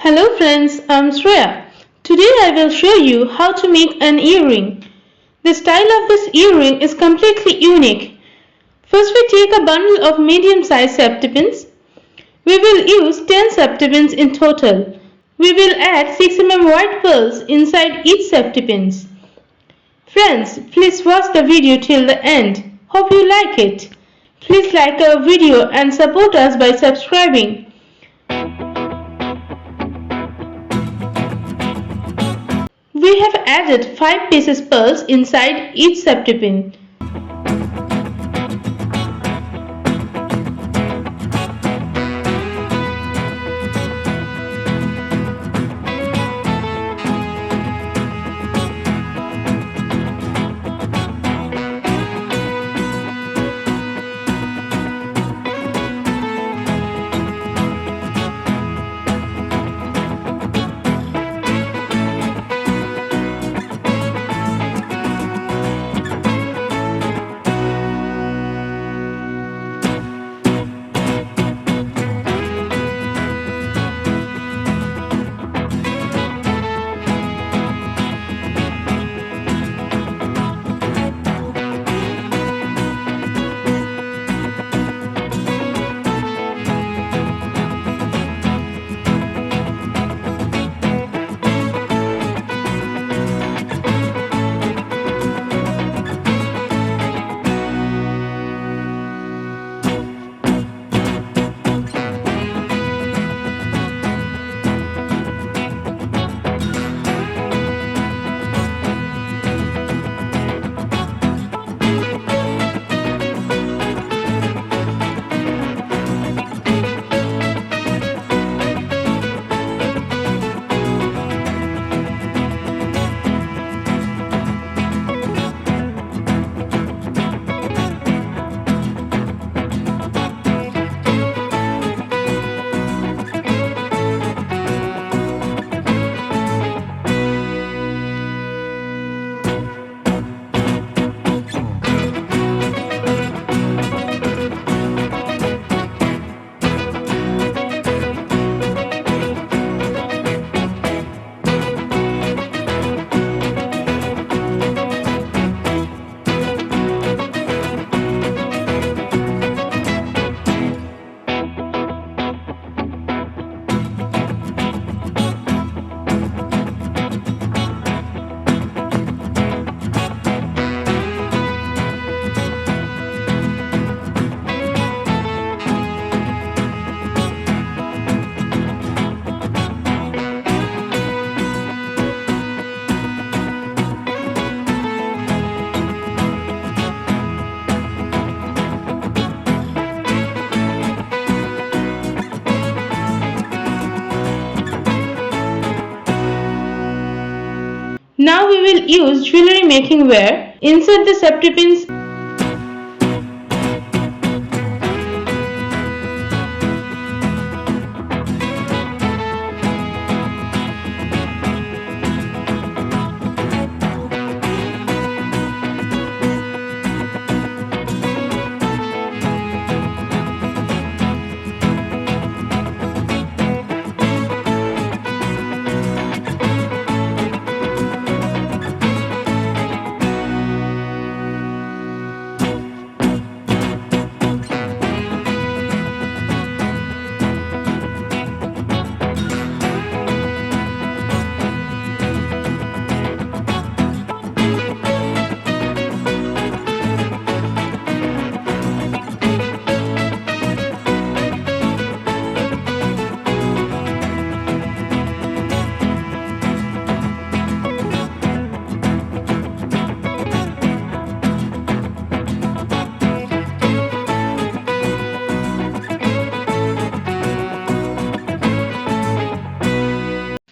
Hello friends, I'm Shreya. Today I will show you how to make an earring. The style of this earring is completely unique. First we take a bundle of medium-sized safetypins. We will use 10 safetypins in total. We will add 6 white pearls inside each safetypins. Friends, please watch the video till the end. Hope you like it. Please like our video and support us by subscribing. We have added 5 pieces pearls inside each safetypin. Now we will use jewellery making ware. Insert the safetypins.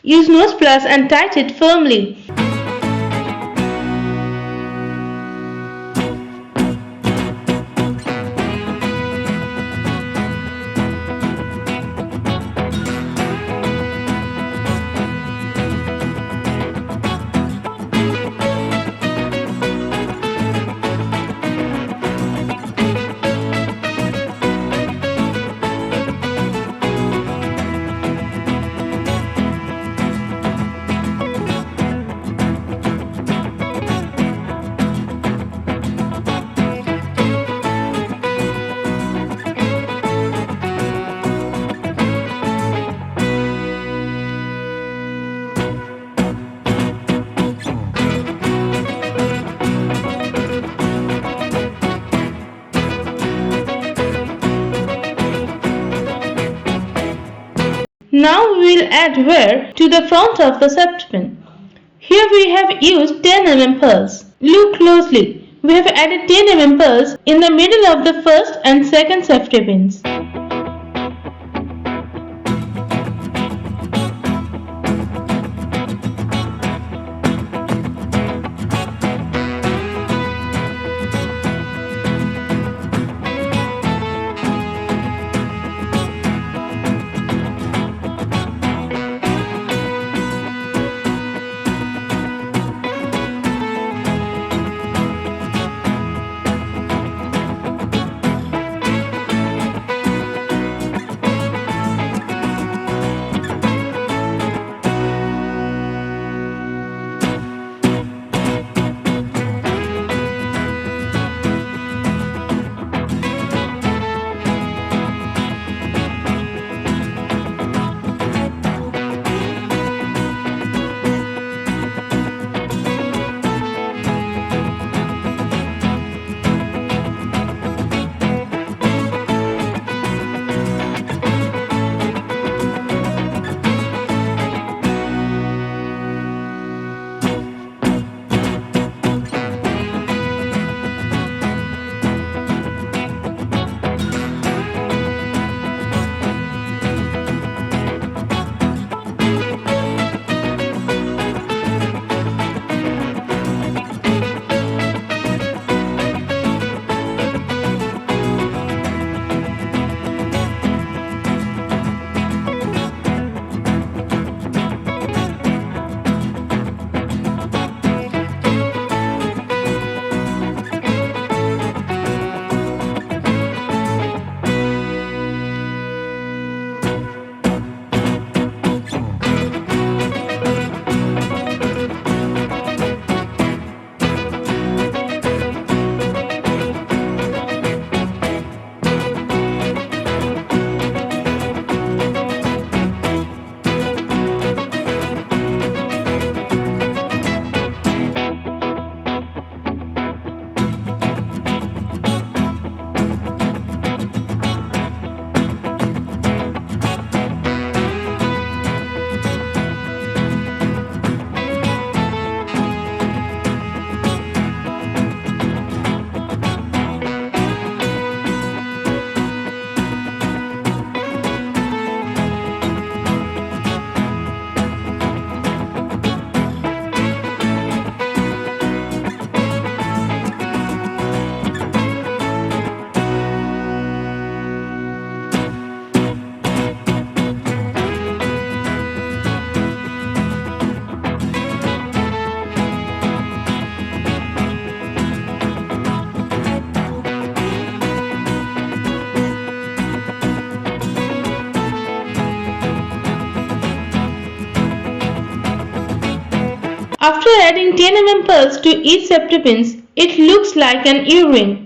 Use nose plus and tight it firmly. we will add wear to the front of the Safetypin. Here we have used 10 mm pearls. Look closely. We have added 10 mm pearls in the middle of the first and second Safetypins. After adding 10 mm pearls to each Safetypins, it looks like an earring.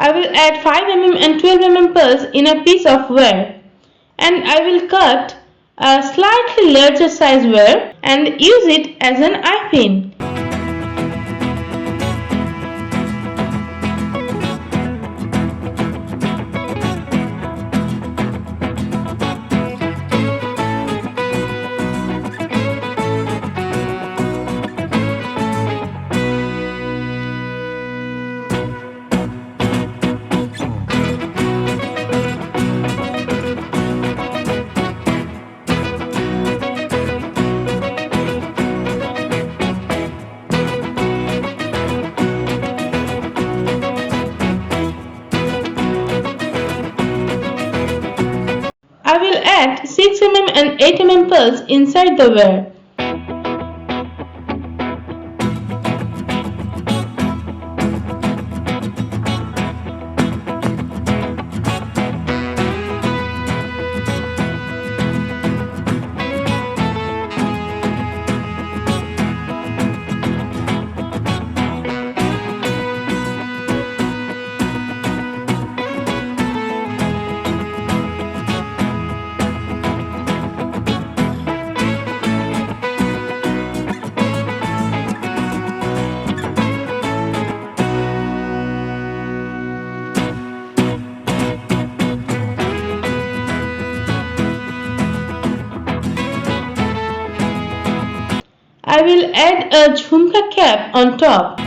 I will add 5 mm and 12 mm pearls in a piece of wire, and I will cut a slightly larger size wire and use it as an eye pin. I will add 6 mm and 8 mm pearls inside the wire. will add a jhumka cap on top.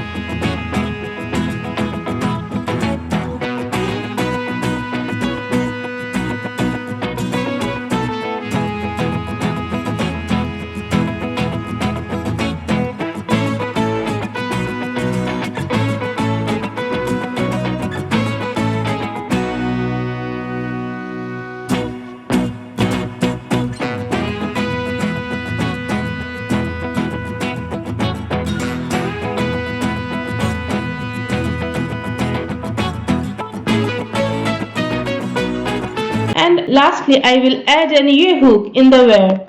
And lastly, I will add an ear hook in the wear.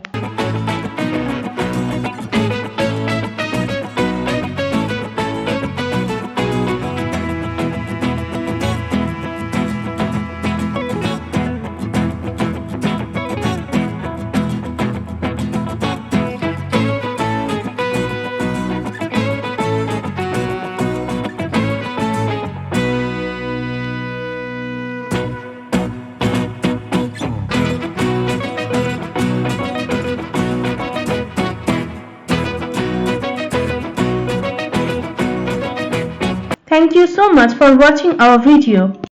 Thank you so much for watching our video.